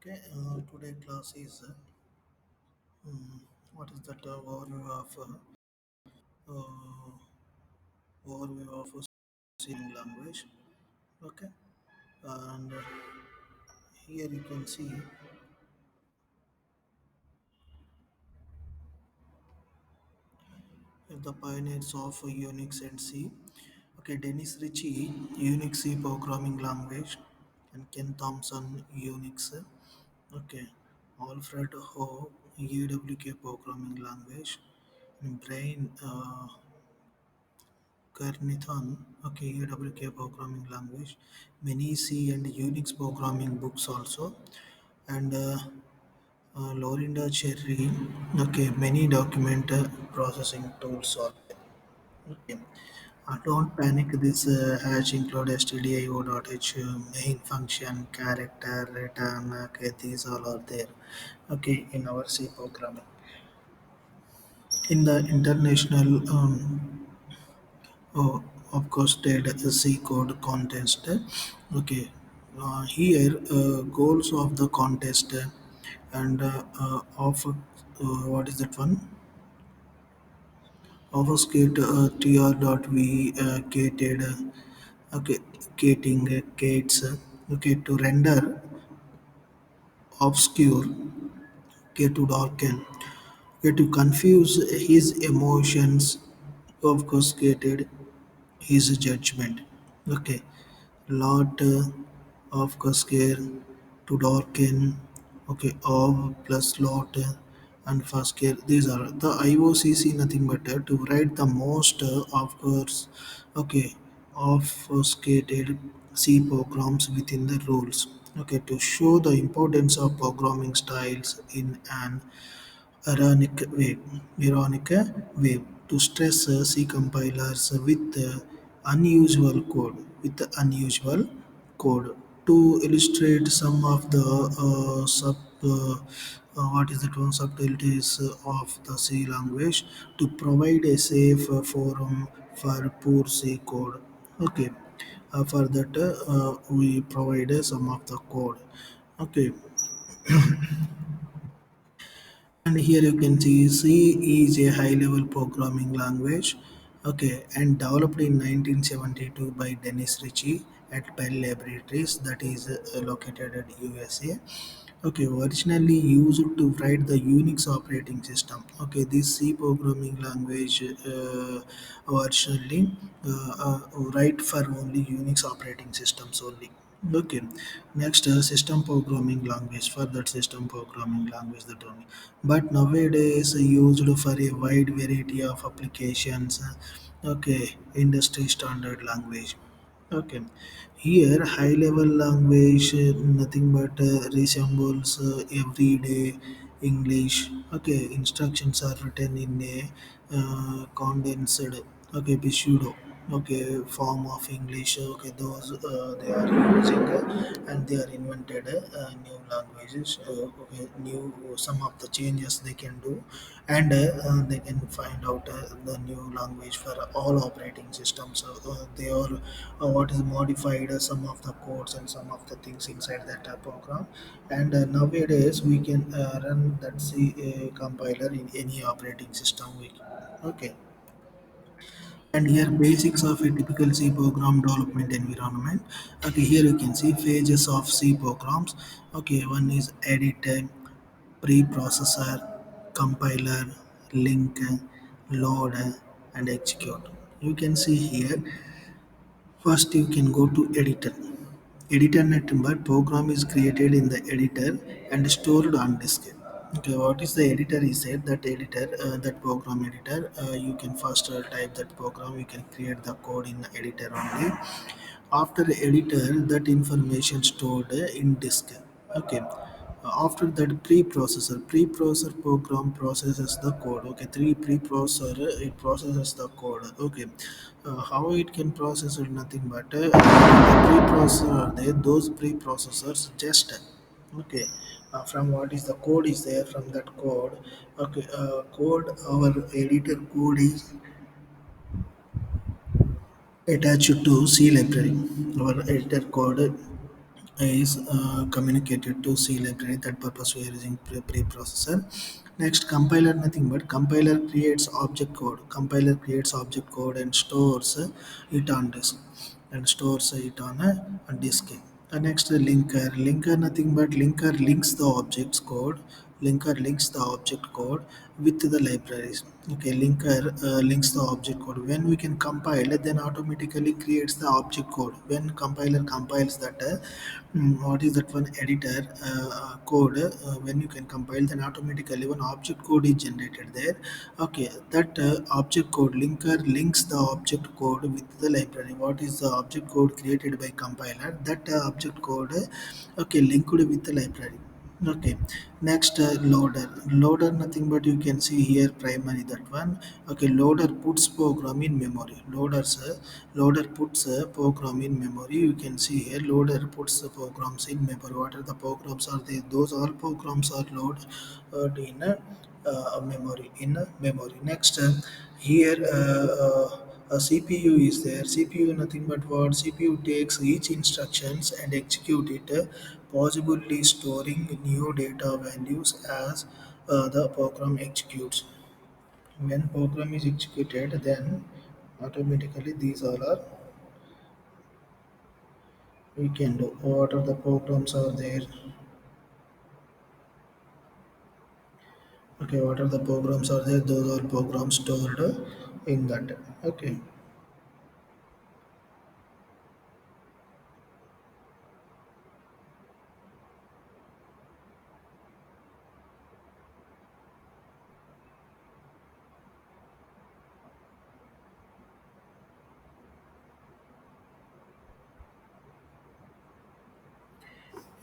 Okay, today class is what is that uh, overview of C language. Okay, and here you can see the pioneers of Unix and C. Okay, Dennis Ritchie, Unix C programming language, and Ken Thompson, Unix. Okay, Alfred Ho, UWK programming language, and Brian Kernithan, okay, UWK programming language, many C and Unix programming books also, and Lorinda Cherry, okay, many document processing tools also. Okay. Don't panic, this hash include stdio.h main function, character, return, okay, these all are there, okay, in our C programming. In the international Oh, of course, that C code contest. Okay, here goals of the contest and of what is that one? Obfuscate tr.v gated okay gating gates okay to render obscure okay to darken okay to confuse his emotions obfuscated his judgment. Okay, lot of Kaskir to darken, okay, of plus lot and Faskir. These are the IOCC nothing but to write the most of course, okay, obfuscated C programs within the rules. Okay, to show the importance of programming styles in an ironic way to stress C compilers with the unusual code to illustrate some of the what is that one subtleties of the C language to provide a safe forum for poor C code. Okay, for that we provide some of the code. Okay, and here you can see C is a high-level programming language, okay, and developed in 1972 by Dennis Ritchie at Bell Laboratories, that is located at USA. Okay, originally used to write the Unix operating system. Okay, this C programming language originally write for only Unix operating systems only. Okay, next system programming language for that system programming language that only. But nowadays used for a wide variety of applications. Okay, industry standard language. Okay, here high level language nothing but resembles everyday English. Okay, instructions are written in a condensed okay pseudo okay form of English. Okay, those they are using and they are invented new languages. Okay, new some of the changes they can do, and they can find out the new language for all operating systems. They are what is modified some of the codes and some of the things inside that program, and nowadays we can run that C compiler in any operating system. Okay, and here basics of a typical C program development environment. Okay, here you can see phases of C programs. Okay, one is editor, preprocessor, compiler, link, load, and execute. You can see here. First, you can go to editor. Editor number program is created in the editor and stored on disk. Okay, what is the editor? He said that editor, that program editor. You can first type that program. You can create the code in the editor only. After the editor, that information stored in disk. Okay. After that, preprocessor program processes the code. Okay, three preprocessor it processes the code. Okay, how it can process it? Nothing but the preprocessor are there. Those preprocessors just okay from what is the code is there from that code. Okay, code our editor code is attached to C library. Our editor code is communicated to C library. That purpose we are using preprocessor. Next, compiler nothing but compiler creates object code. Compiler creates object code and stores it on disk and stores it on a disk. Next, linker. Linker nothing but linker links the object's code. Linker links the object code with the libraries. Okay, linker links the object code. When we can compile, then automatically creates the object code. When compiler compiles that, what is that one editor code? When you can compile, then automatically one object code is generated there. Okay, that object code linker links the object code with the library. What is the object code created by compiler? That object code, okay, linked with the library. Okay, next, loader. Loader nothing but you can see here primary that one. Okay, loader puts program in memory. Loader puts a program in memory. You can see here loader puts the programs in memory. What are the programs are there? Those all programs are loaded in a memory Next, here a CPU is there. CPU nothing but what? CPU takes each instructions and execute it, possibly storing new data values as the program executes. When program is executed, then automatically these all are we can do. What are the programs are there? Okay, what are the programs are there? Those are programs stored in that. Okay.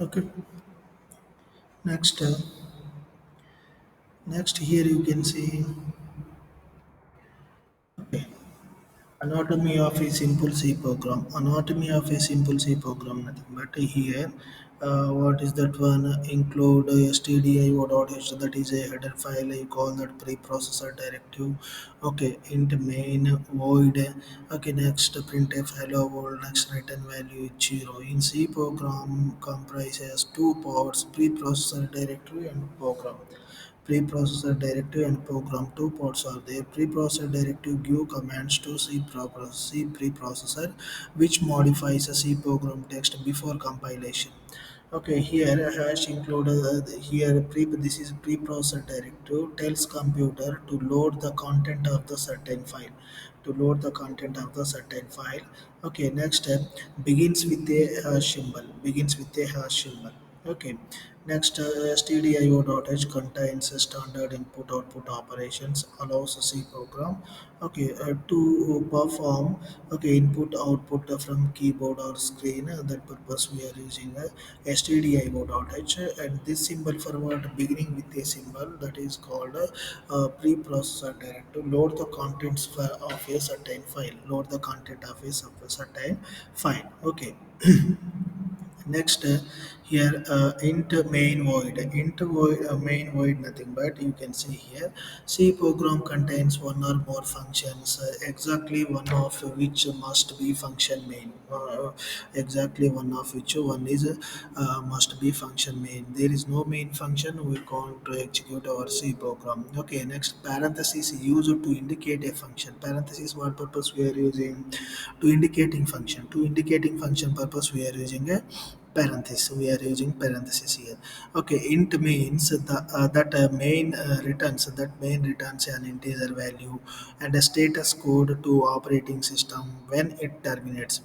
Okay. Next, next here you can see. Okay. Anatomy of a simple C program. Anatomy of a simple C program. Nothing but here, what is that one? Include stdio.h. That is a header file. You call that preprocessor directive. Okay. Int main void. Okay. Next, printf hello world. Next, return value is 0. In C program comprises two parts: preprocessor directory and program. Preprocessor directive and program. Two ports are there. Preprocessor directive give commands to C preprocessor, which modifies a C program text before compilation. Okay, here hash included here this is preprocessor directive tells computer to load the content of the certain file. To load the content of the certain file. Okay, next step begins with a hash symbol. Begins with a hash symbol. Okay. Next, stdio.h contains standard input-output operations, allows a C program, okay, to perform, okay, input-output from keyboard or screen. That purpose we are using stdio.h, and this symbol forward beginning with a symbol that is called preprocessor directive. Load the contents of a certain file. Load the content of a certain file. Okay. Next, here int main void. Int void main void nothing but you can see here. C program contains one or more functions, exactly one of which must be function main. Exactly one of which one is must be function main. There is no main function. We can't execute our C program. Okay. Next, parenthesis used to indicate a function. Parenthesis what purpose we are using? To indicating function. To indicating function purpose we are using a parenthesis. We are using parenthesis here. Okay, int means that main returns an integer value and a status code to operating system when it terminates.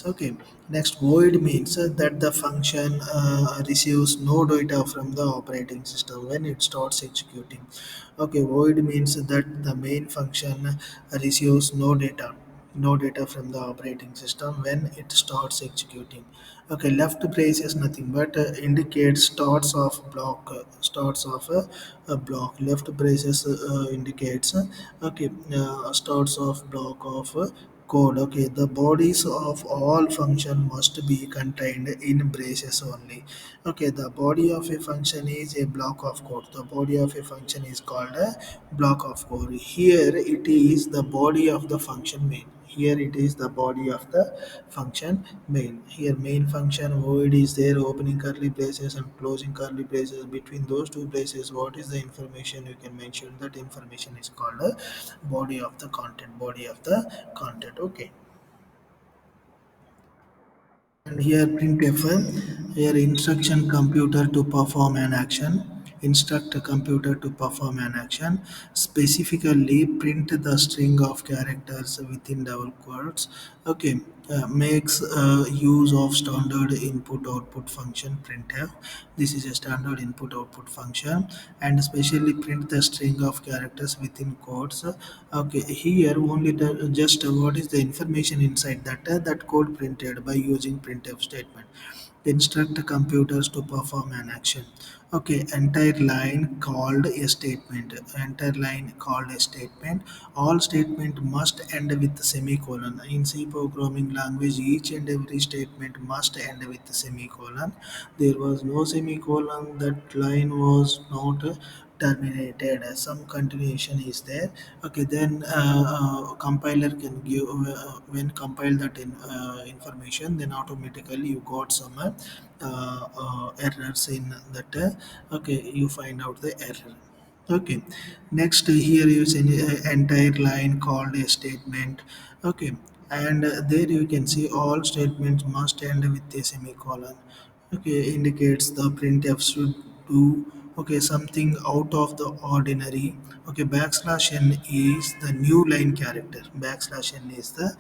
Okay. Next, void means that the function receives no data from the operating system when it starts executing. Okay, void means that the main function receives no data from the operating system when it starts executing. Okay, left brace is nothing but indicates starts of a block. Left braces indicates okay, starts of block of code. Okay, the bodies of all function must be contained in braces only. Okay, the body of a function is a block of code. The body of a function is called a block of code. Here it is the body of the function main. Here it is the body of the function main. Here main function void is there, opening curly braces and closing curly braces. Between those two braces, what is the information you can mention? That information is called a body of the content. Body of the content. Okay. And here printf, here instruction computer to perform an action, instruct a computer to perform an action, specifically print the string of characters within double quotes. Okay, makes use of standard input output function printf. This is a standard input output function, and especially print the string of characters within quotes. Okay, here only the just what is the information inside that code printed by using printf statement. Instruct computers to perform an action. Okay, entire line called a statement. Entire line called a statement. All statement must end with semicolon. In C programming language, each and every statement must end with semicolon. There was no semicolon. That line was not terminated. Some continuation is there. Okay, then compiler can give when compile that information, then automatically you got some errors in that. Okay, you find out the error. Okay, next here is an entire line called a statement. Okay, and there you can see all statements must end with a semicolon. Okay, indicates the printf should do okay something out of the ordinary. Okay, backslash n is the new line character. Backslash n is the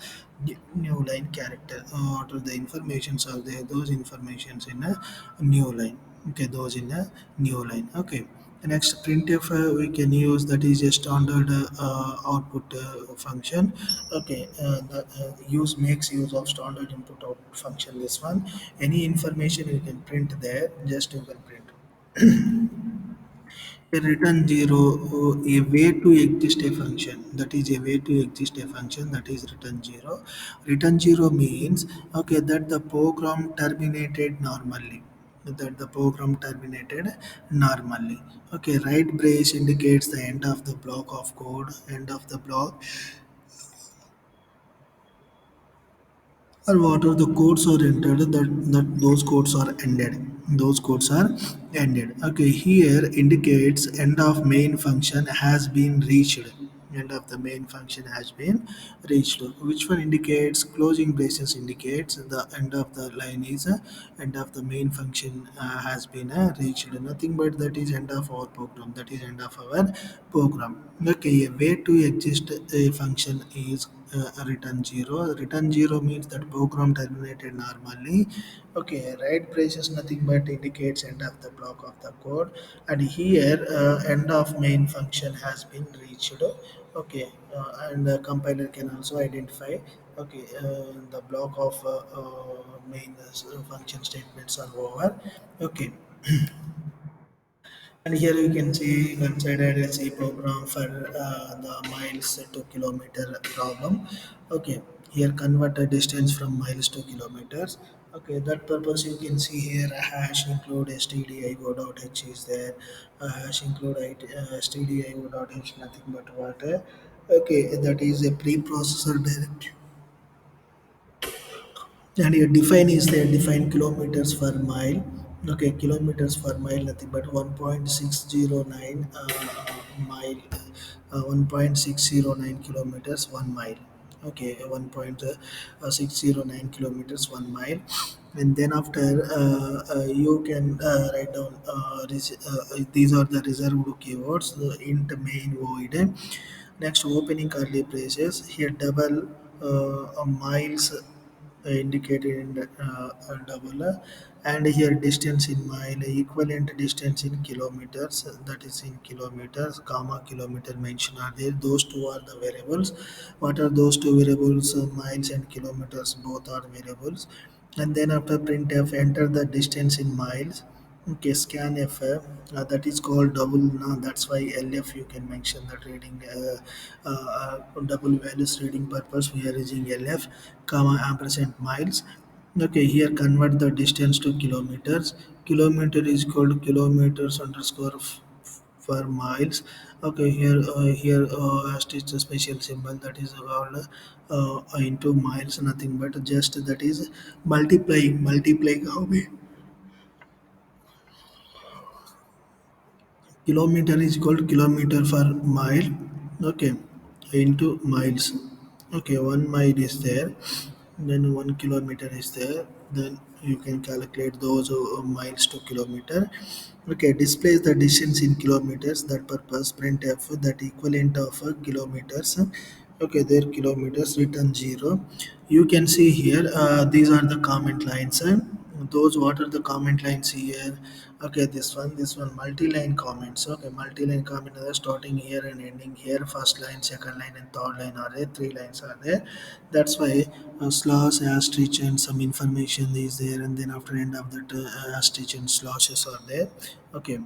new line character. What are the informations are there? Those informations in a new line. Okay, those in a new line. Okay, next printf we can use, that is a standard output function. Okay, the use makes use of standard input output function. This one, any information you can print there, just you can print. A return zero, a way to exist a function, that is a way to exist a function, that is return zero. Return zero means okay that the program terminated normally, that the program terminated normally. Okay, right brace indicates the end of the block of code, end of the block, or what are the codes are entered, that those codes are ended, those codes are ended. Okay, here indicates end of main function has been reached, end of the main function has been reached. Which one indicates? Closing braces indicates the end of the line is end of the main function has been reached. Nothing but that is end of our program, that is end of our program. Okay, a way to exist a function is return zero. Return zero means that program terminated normally. Okay, right braces nothing but indicates end of the block of the code, and here end of main function has been reached. Okay, and the compiler can also identify. Okay, the block of main function statements are over. Okay, and here you can see considered a C program for the miles to kilometer problem. Okay, here convert the distance from miles to kilometers. Okay, that purpose you can see here a hash include stdio.h is there. A hash include stdio.h nothing but what. Okay, that is a preprocessor directory, and your define is there, define kilometers per mile. Okay, kilometers per mile nothing but 1.609 mile, 1.609 kilometers 1 mile. Okay, 1.609 kilometers 1 mile. And then after you can write down these are the reserved keywords, the int main void. Next, opening curly braces, here double miles indicated in double, and here distance in mile, equivalent distance in kilometers, that is in kilometers, comma kilometer mention are there. Those two are the variables. What are those two variables? Miles and kilometers both are variables. And then after printf, enter the distance in miles. Okay, scanf, that is called double. That's why LF you can mention that reading double values reading purpose. We are using LF, comma ampersand miles. Okay, here convert the distance to kilometers. Kilometer is called kilometers underscore for miles. Okay, here is a special symbol that is called into miles, nothing but just that is multiplying how many kilometer is called kilometer per mile. Okay, into miles. Okay, 1 mile is there, then 1 kilometer is there, then you can calculate those miles to kilometer. Okay, displays the distance in kilometers. That purpose printf that equivalent of kilometers. Okay, there kilometers written 0. You can see here these are the comment lines. Those what are the comment lines here? Okay, this one multi-line comments. Okay, multi-line comment are starting here and ending here. First line, second line, and third line are there. Three lines are there. That's why slash, asterisk, and some information is there, and then after end of that asterisk and slashes are there. Okay,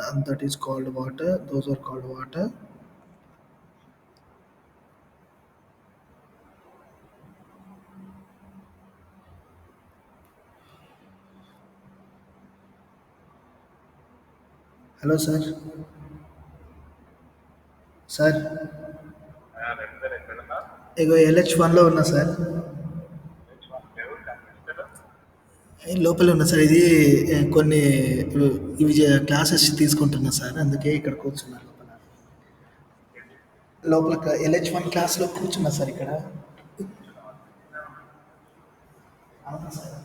and that is called water. Those are called water. Hello, sir. Sir, ఇగో LH1లో ఉన్నా sir. లోపలే ఉన్నా sir. ఇది కొన్ని ఇవి classes తీసుకుంటున్నా sir, అందుకే ఇక్కడ కూర్చున్నా లోపల. లోపల LH1 క్లాస్లో కూర్చున్నా సార్ ఇక్కడ. అవునా sir.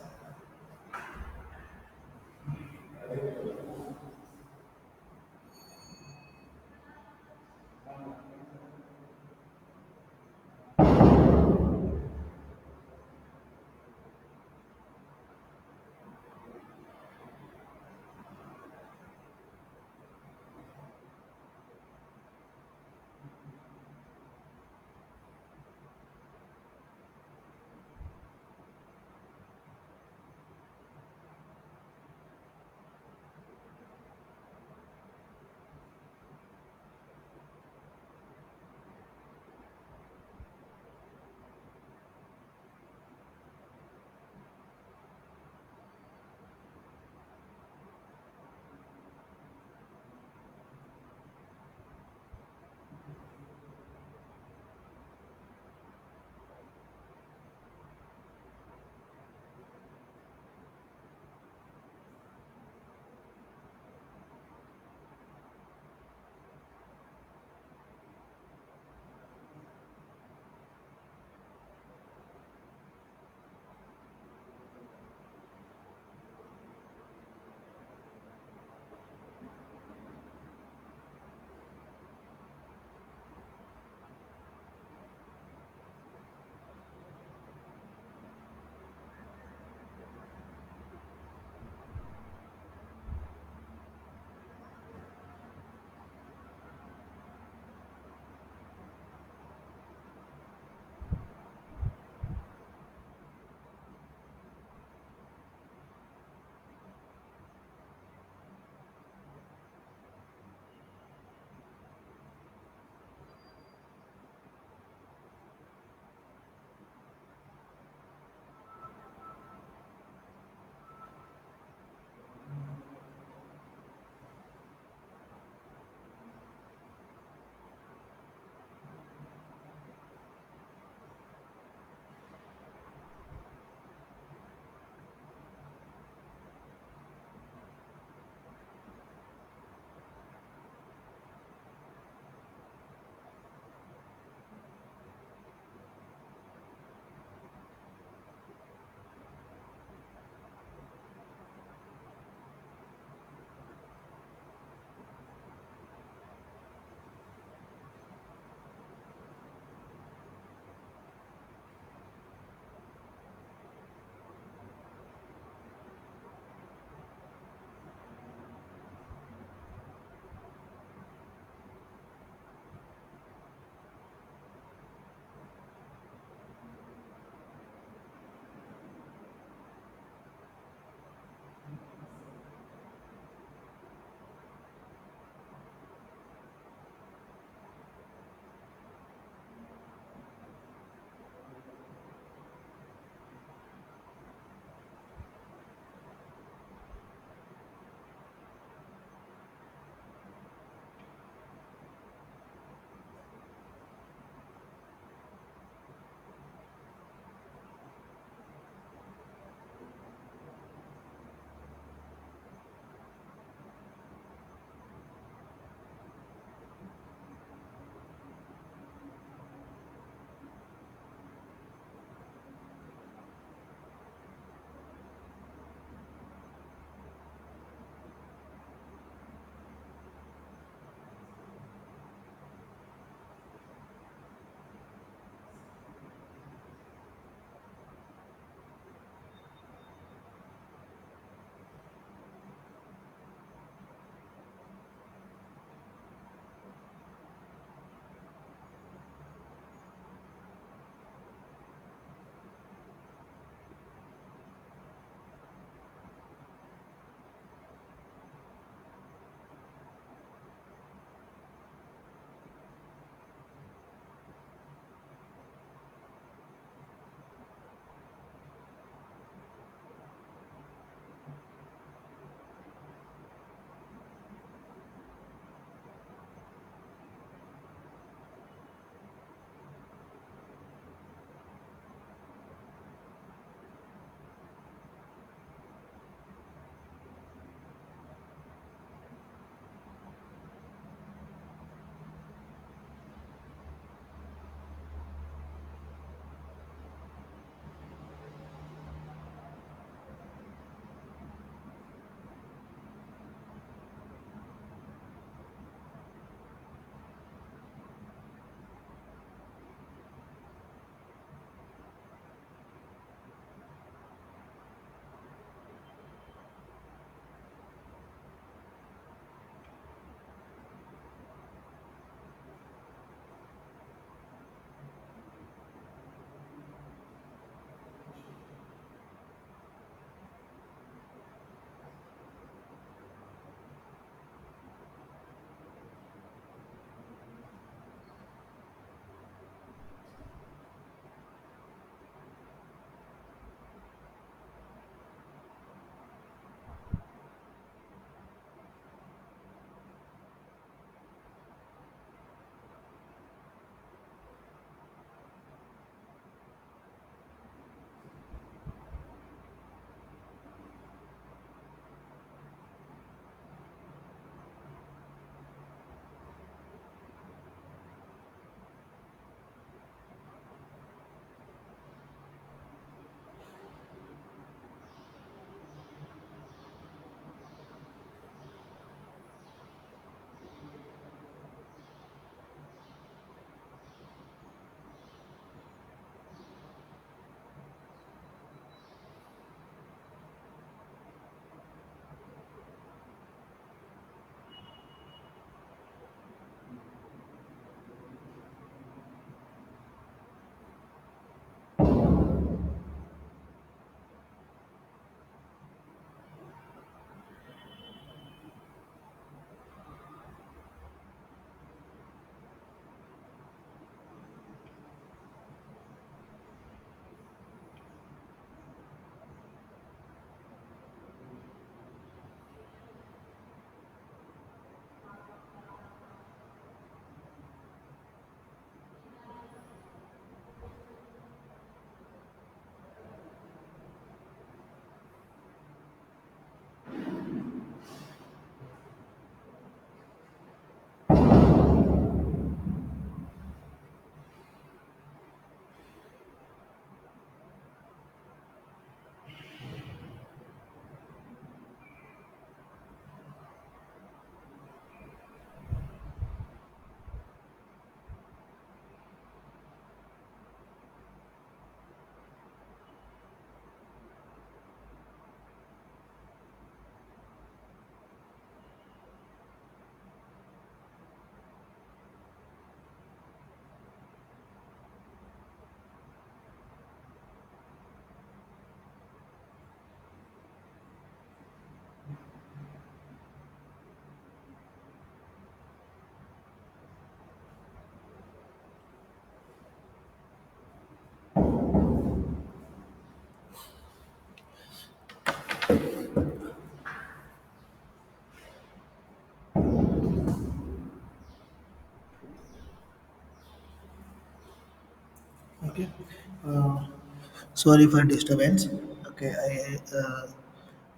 Sorry for disturbance. Okay,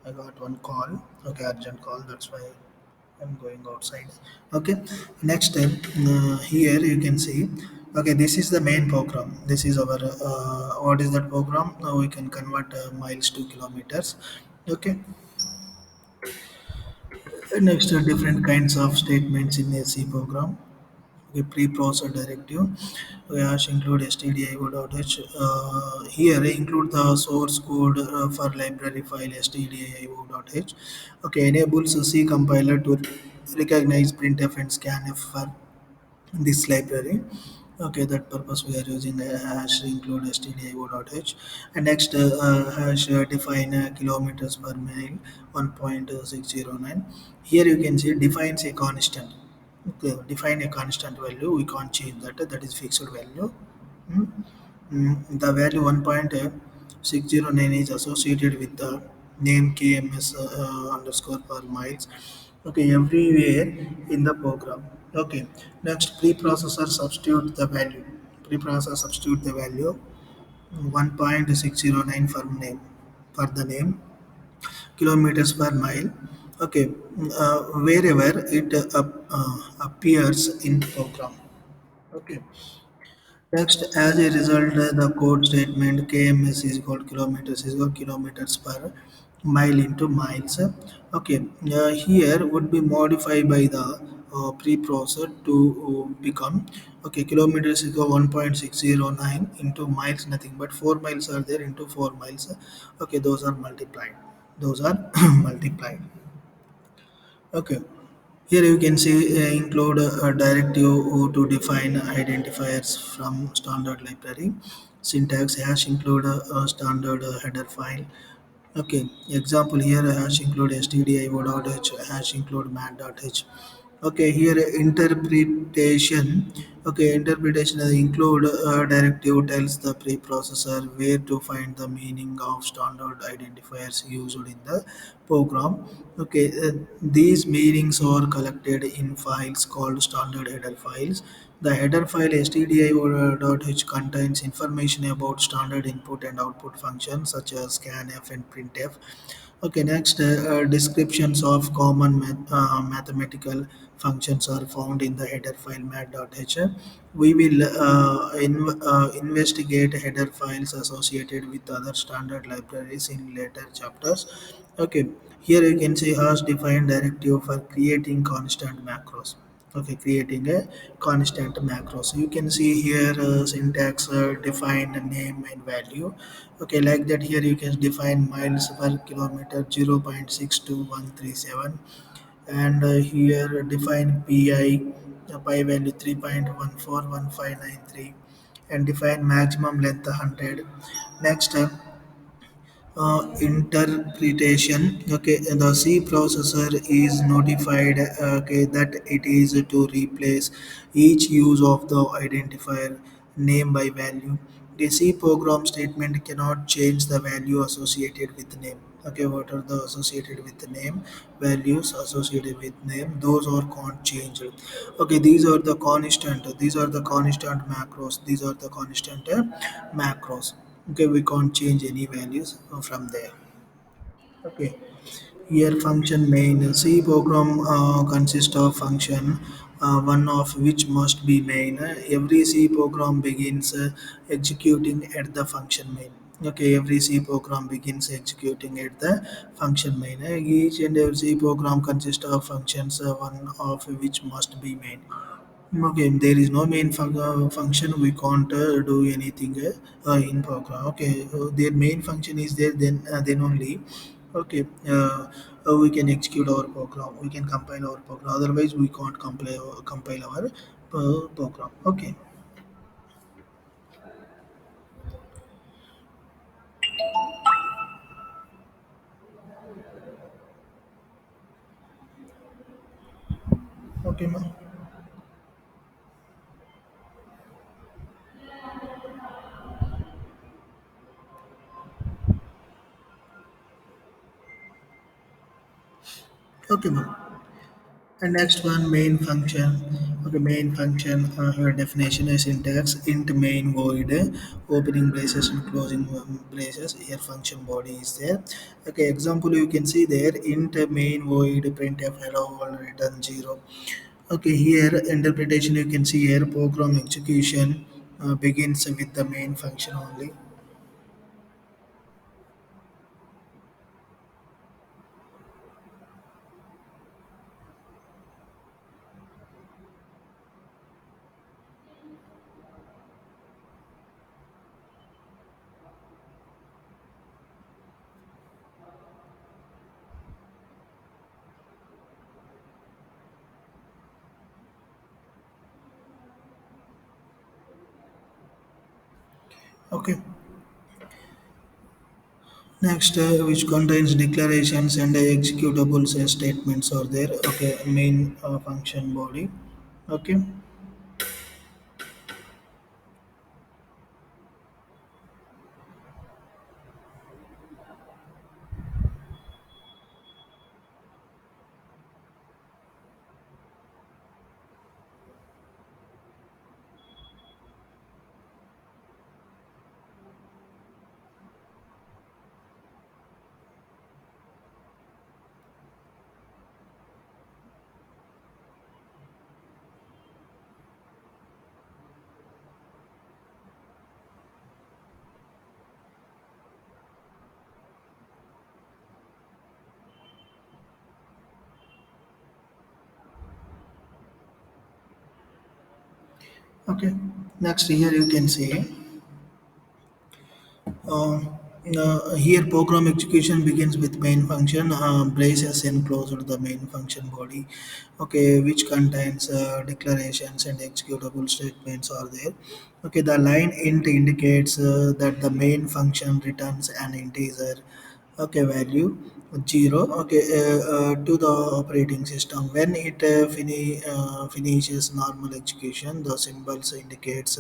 I got one call. Okay, urgent call. That's why I'm going outside. Okay, next time here you can see. Okay, this is the main program. This is our what is that program? Now we can convert miles to kilometers. Okay, next different kinds of statements in a C program. Okay, pre-processed directive. We hash include stdio.h. Here include the source code for library file stdio.h. Okay, enables C compiler to recognize printf and scanf for this library. Okay, that purpose we are using a hash include stdio.h. And next hash define kilometers per mile 1.609. Here you can see defines a constant. Okay, define a constant value, we can't change that, that is fixed value. Hmm. The value 1.609 is associated with the name KMS underscore per miles. Okay, everywhere in the program. Okay, next preprocessor substitute the value. Preprocessor substitute the value 1.609 for name, for the name, kilometers per mile. Okay, wherever it appears in program. Okay. Next, as a result, the code statement KMS is equal to kilometers is equal to kilometers per mile into miles. Okay, here would be modified by the preprocessor to become okay kilometers is equal to 1.609 into miles nothing but 4 miles are there into 4 miles. Okay, those are multiplied. Those are multiplied. Okay. Here you can see include a directive to define identifiers from standard library. Syntax hash include a standard header file. Okay, example here hash include stdio.h, hash include mat.h. Okay, here interpretation. Okay, interpretation include directive tells the preprocessor where to find the meaning of standard identifiers used in the program. Okay, these meanings are collected in files called standard header files. The header file stdio.h contains information about standard input and output functions such as scanf and printf. Okay, next descriptions of common mathematical functions are found in the header file mat.h. We will investigate header files associated with other standard libraries in later chapters. Okay, here you can see hash defined directive for creating constant macros. Okay, creating a constant macro. So you can see here syntax define name and value. Okay, like that here you can define miles per kilometer 0.62137, and here define pi pi value 3.141593, and define maximum length 100. Next interpretation. Okay, the C processor is notified okay that it is to replace each use of the identifier name by value. The C program statement cannot change the value associated with name. Okay, what are the associated with the name, values associated with name, those are can't change. Okay, these are the constant macros, these are the constant macros. Okay, we can't change any values from there. Okay, here function main. C program consists of function, one of which must be main. Every C program begins executing at the function main. Okay, every C program begins executing at the function main. Each and every C program consists of functions, one of which must be main. Okay, there is no main function. We can't do anything in program. Okay, their main function is there. Then only. Okay, we can execute our program. We can compile our program. Otherwise, we can't compile our program. Okay. Okay, ma'am. Okay, ma'am. And next one, main function. Okay, main function here definition is syntax int main void opening braces and closing braces. Here function body is there. Okay, example you can see there int main void printf hello world return 0. Okay, here interpretation you can see here program execution begins with the main function only. Okay, next which contains declarations and executables statements are there. Okay, main function body. Okay. Okay. Next here you can see uh, here program execution begins with main function braces enclosed the main function body. Okay, which contains declarations and executable statements are there. Okay, the line int indicates that the main function returns an integer. Okay, value 0. Okay, to the operating system when it finishes normal execution, the symbols indicates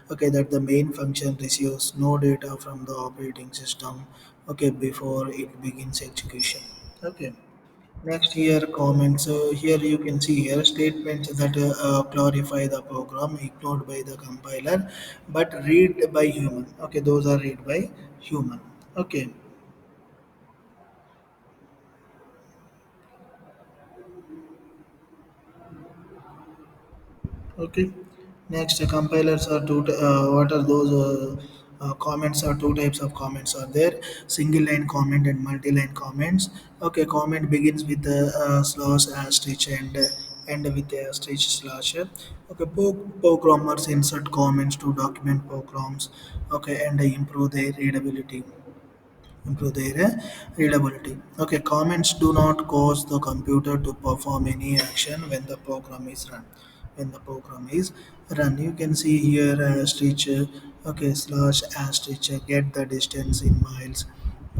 okay that the main function receives no data from the operating system. Okay, before it begins execution. Okay, next here comments. Here you can see here statements that clarify the program ignored by the compiler but read by human. Okay, those are read by human. Okay. Okay. Next, compilers are what are those comments? Are two types of comments are there: single line comment and multi line comments. Okay, comment begins with the slash asterisk and end with a asterisk slash. Okay, programmers insert comments to document programs. Okay, and improve their readability. Okay, comments do not cause the computer to perform any action when the program is run. When the program is run, you can see here asterisk, okay, slash asterisk, get the distance in miles.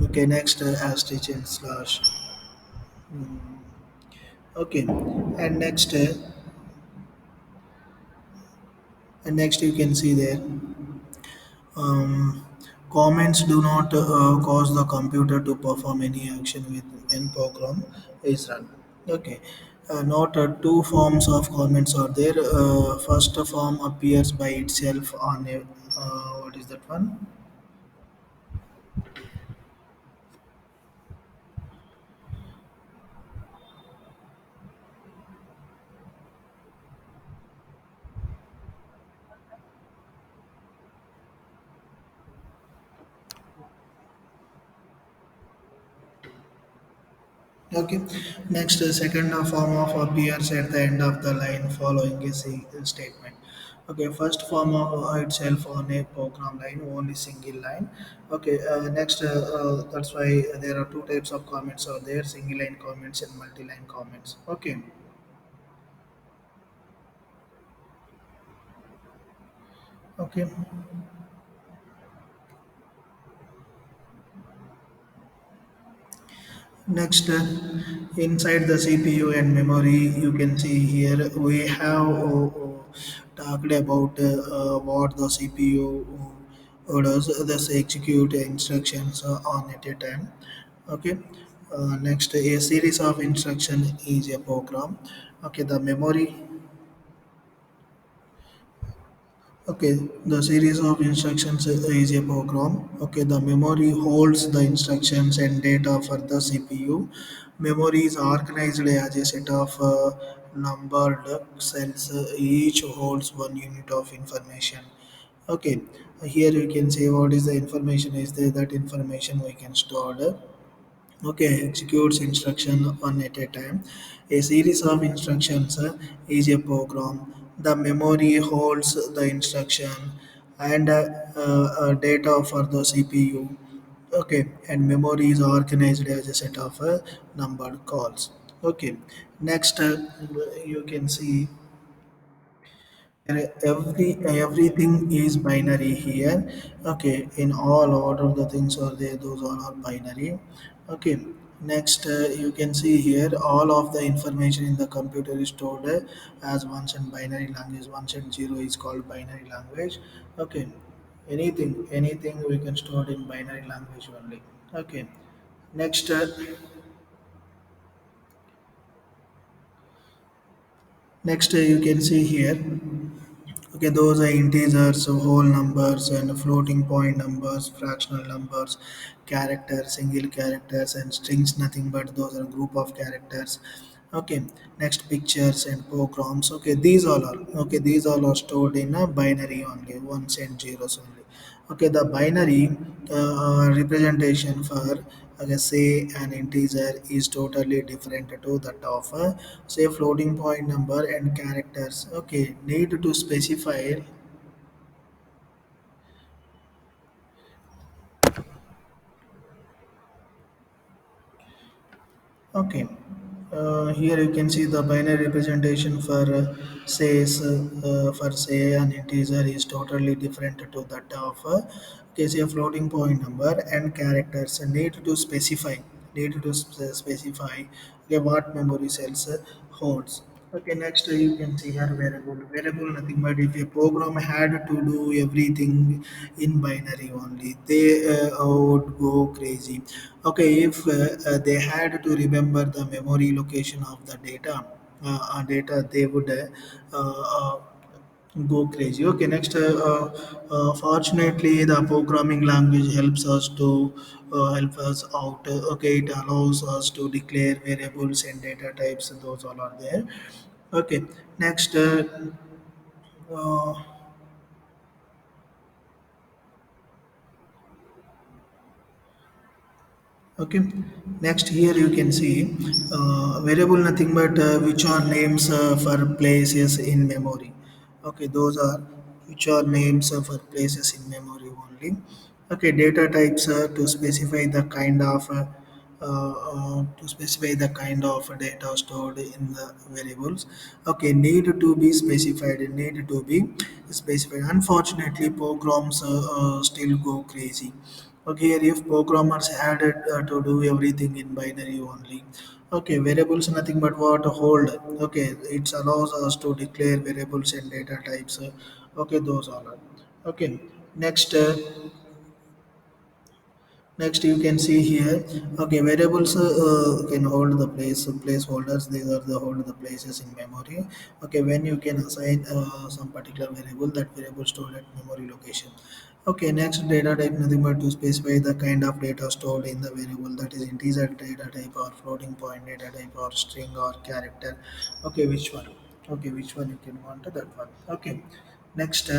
Okay, next asterisk and slash. Okay, and next you can see there. Um, comments do not cause the computer to perform any action with when program is run. Okay. Note two forms of comments are there. First form appears by itself on a what is that one? Okay. Next, second form of appears at the end of the line following a statement. Okay. First form of itself on a program line, only single line. Okay. Next, that's why there are two types of comments out there: single line comments and multi-line comments. Okay. Okay. Next, inside the CPU and memory, you can see here we have talked about what the CPU does. Thus, execute instructions on at a time. Okay. Next, a series of instruction is a program. Okay, the memory. Okay, the series of instructions is a program. Okay, the memory holds the instructions and data for the CPU. Memory is organized as a set of numbered cells. Each holds one unit of information. Okay, here you can say what is the information is there, that information we can store. Okay, executes instruction one at a time. A series of instructions is a program. The memory holds the instruction and data for the CPU. Okay, and memory is organized as a set of numbered calls. Okay, next you can see everything is binary here. Okay, in all order the things are there, those all are binary. Okay, next you can see here all of the information in the computer is stored as ones and binary language. Ones and zero is called binary language. Okay, anything we can store in binary language only. Okay, next you can see here. Okay, those are integers, so whole numbers and floating point numbers, fractional numbers, characters, single characters, and strings. Nothing but those are group of characters. Okay, next pictures and programs. Okay, these all are These all are stored in a binary only, ones and zeros only. Okay, the binary representation for say an integer is totally different to that of say floating point number and characters. Okay, need to specify. Okay, here you can see the binary representation for for say an integer is totally different to that of okay, say a floating point number and characters. Need to specify, specify okay, what memory cells holds. Okay, next you can see here variable. Variable nothing but if a program had to do everything in binary only, they would go crazy. Okay, if they had to remember the memory location of the data, they would go crazy. Okay, next, fortunately, the programming language help us out. Okay, it allows us to declare variables and data types. Those all are there. Okay, next. Uh, Okay. Next here you can see variable nothing but which are names for places in memory. Okay, those are which are names for places in memory only. Okay, data types to specify the kind of data stored in the variables. Okay, need to be specified. Need to be specified. Unfortunately, programs still go crazy. Okay, if programmers had to do everything in binary only. Okay, variables nothing but what hold. Okay, it allows us to declare variables and data types. Okay, those all are. Okay, next. Next, you can see here. Okay, variables can hold the placeholders. These are the hold the places in memory. Okay, when you can assign some particular variable, that variable stored at memory location. Okay, next data type nothing but to specify the kind of data stored in the variable, that is integer data type or floating point data type or string or character. Okay, which one? Okay, which one you can want that one. Okay, next.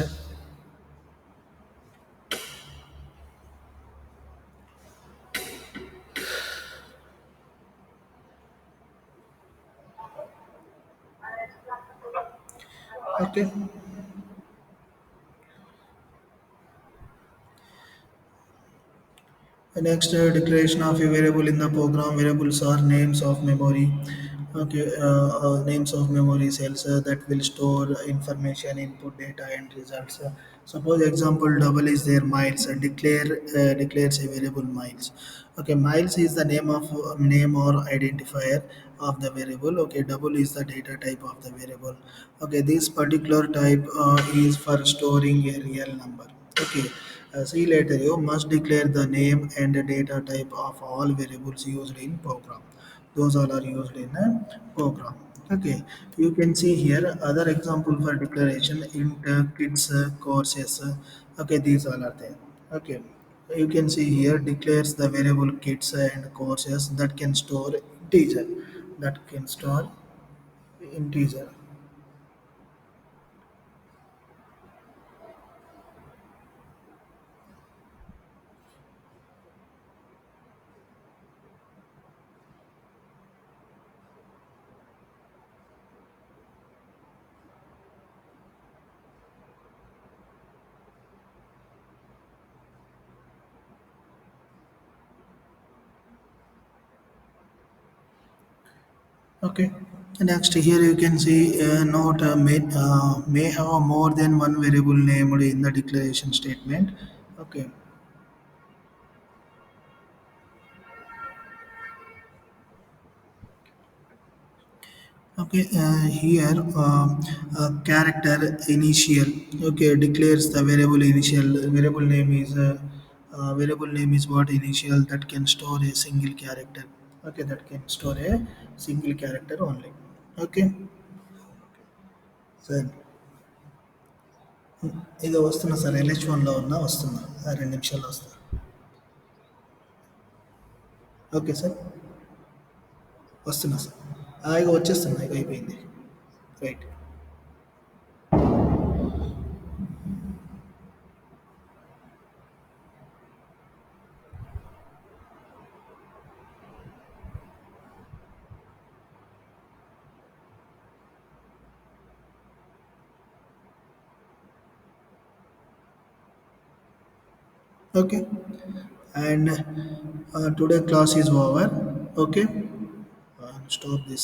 Okay. The next declaration of a variable in the program. Variables are names of memory. Okay, names of memory cells that will store information, input data, and results. Suppose example double is there miles. Declares a variable miles. Okay, miles is the name or identifier of the variable. Okay, double is the data type of the variable. Okay, this particular type is for storing a real number. Okay, see later you must declare the name and the data type of all variables used in program. Those all are used in a program. Okay, you can see here other example for declaration int kids courses. Okay, these all are there. Okay, you can see here declares the variable kids and courses that can store integer, that can store integer. Okay. Next, here you can see note may have more than one variable named in the declaration statement. Okay. Okay. Here, character initial. Okay, declares the variable initial. Variable name is what initial that can store a single character. Okay, that can store a single character only. Okay. So ఇది వస్తున్నా sir LH1లో ఉన్నా వస్తున్నా 2 నిమిషాల్లో వస్తా okay sir వస్తున్నా sir ఇక వచ్చేస్తున్నా ఇక అయిపోయింది right okay and today class is over okay stop this